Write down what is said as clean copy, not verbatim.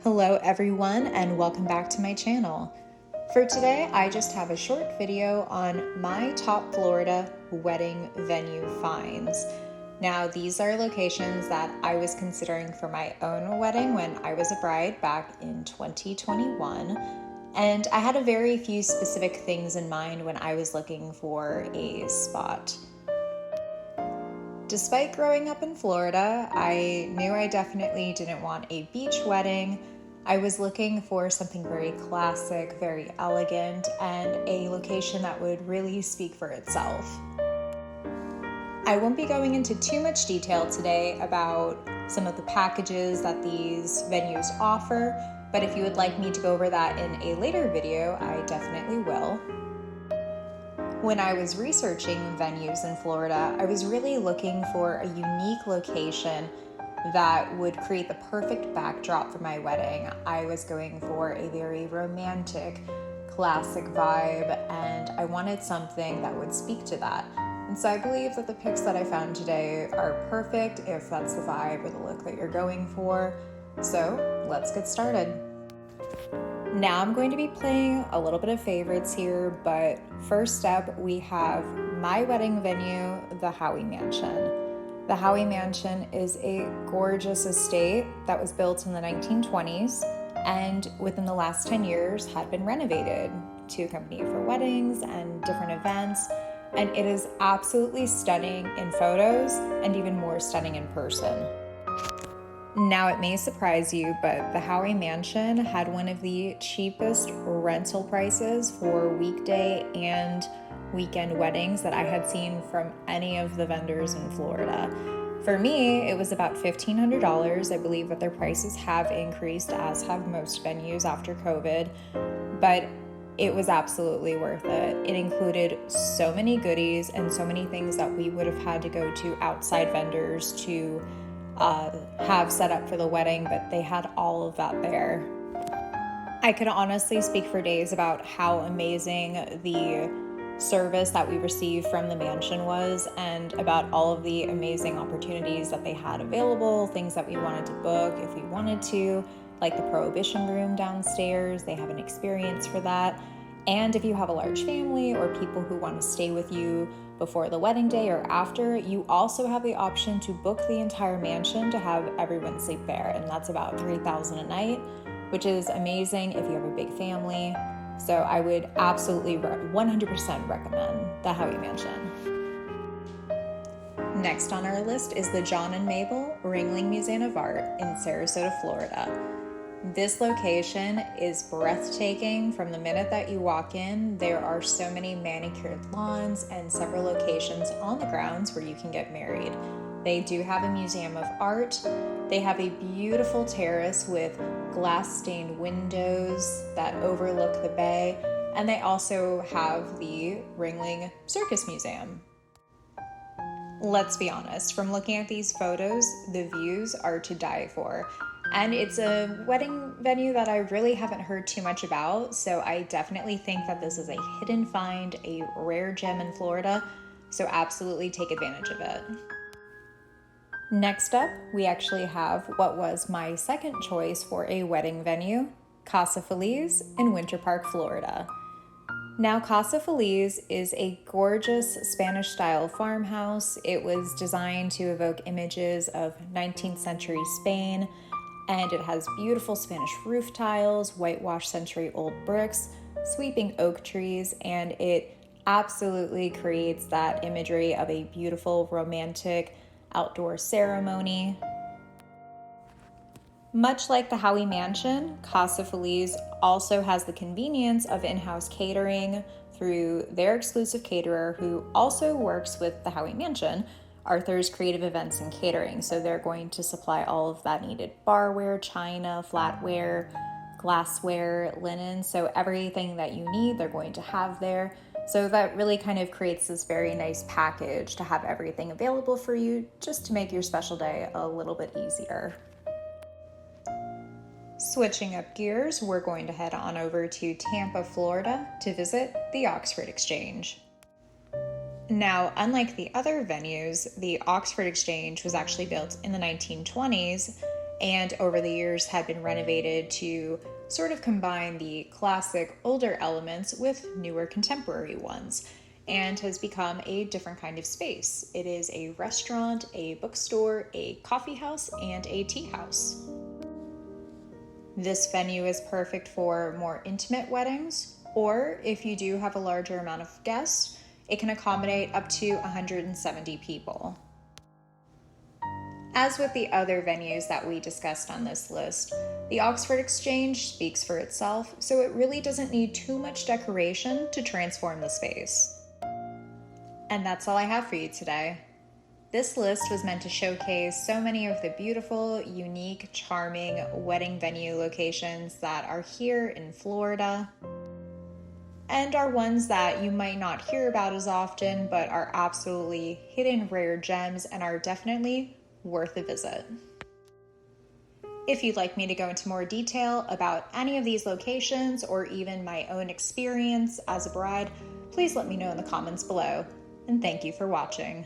Hello everyone and welcome back to my channel. For today, I just have a short video on my top Florida wedding venue finds. Now, these are locations that I was considering for my own wedding when I was a bride back in 2021. And I had a very few specific things in mind when I was looking for a spot. Despite growing up in Florida, I knew I definitely didn't want a beach wedding. I was looking for something very classic, very elegant, and a location that would really speak for itself. I won't be going into too much detail today about some of the packages that these venues offer, but if you would like me to go over that in a later video, I definitely will. When I was researching venues in Florida, I was really looking for a unique location that would create the perfect backdrop for my wedding. I was going for a very romantic, classic vibe, and I wanted something that would speak to that. And so I believe that the pics that I found today are perfect if that's the vibe or the look that you're going for. So let's get started. Now I'm going to be playing a little bit of favorites here, but first up we have my wedding venue, the Howey Mansion. The Howey Mansion is a gorgeous estate that was built in the 1920s and within the last 10 years had been renovated to accompany for weddings and different events, and it is absolutely stunning in photos and even more stunning in person. Now, it may surprise you, but the Howey Mansion had one of the cheapest rental prices for weekday and weekend weddings that I had seen from any of the vendors in Florida. For me, it was about $1,500. I believe that their prices have increased, as have most venues after COVID, but it was absolutely worth it. It included so many goodies and so many things that we would have had to go to outside vendors to have set up for the wedding, but they had all of that there. I could honestly speak for days about how amazing the service that we received from the mansion was and about all of the amazing opportunities that they had available, things that we wanted to book if we wanted to, like the Prohibition Room downstairs. They have an experience for that. And if you have a large family or people who want to stay with you before the wedding day or after, you also have the option to book the entire mansion to have everyone sleep there. And that's about $3,000 a night, which is amazing if you have a big family. So I would absolutely 100% recommend the Howey Mansion. Next on our list is the John and Mabel Ringling Museum of Art in Sarasota, Florida. This location is breathtaking from the minute that you walk in. There are so many manicured lawns and several locations on the grounds where you can get married. They do have a museum of art. They have a beautiful terrace with glass-stained windows that overlook the bay, and they also have the Ringling Circus Museum. Let's be honest, from looking at these photos, the views are to die for. And it's a wedding venue that I really haven't heard too much about, so I definitely think that this is a hidden find, a rare gem in Florida, so absolutely take advantage of it. Next up, we actually have what was my second choice for a wedding venue, Casa Feliz in Winter Park, Florida. Now, Casa Feliz is a gorgeous Spanish-style farmhouse. It was designed to evoke images of 19th century Spain, and it has beautiful Spanish roof tiles, whitewashed century-old bricks, sweeping oak trees, and it absolutely creates that imagery of a beautiful, romantic outdoor ceremony. Much like the Howey Mansion, Casa Feliz also has the convenience of in-house catering through their exclusive caterer who also works with the Howey Mansion, Arthur's Creative Events and Catering. So they're going to supply all of that needed barware, china, flatware, glassware, linen. So everything that you need, they're going to have there. So that really kind of creates this very nice package to have everything available for you just to make your special day a little bit easier. Switching up gears, we're going to head on over to Tampa, Florida to visit the Oxford Exchange. Now, unlike the other venues, the Oxford Exchange was actually built in the 1920s and over the years had been renovated to sort of combine the classic older elements with newer contemporary ones, and has become a different kind of space. It is a restaurant, a bookstore, a coffee house, and a tea house. This venue is perfect for more intimate weddings, or if you do have a larger amount of guests, it can accommodate up to 170 people. As with the other venues that we discussed on this list, the Oxford Exchange speaks for itself, so it really doesn't need too much decoration to transform the space. And that's all I have for you today. This list was meant to showcase so many of the beautiful, unique, charming wedding venue locations that are here in Florida, and are ones that you might not hear about as often, but are absolutely hidden rare gems and are definitely worth a visit. If you'd like me to go into more detail about any of these locations or even my own experience as a bride, please let me know in the comments below. And thank you for watching.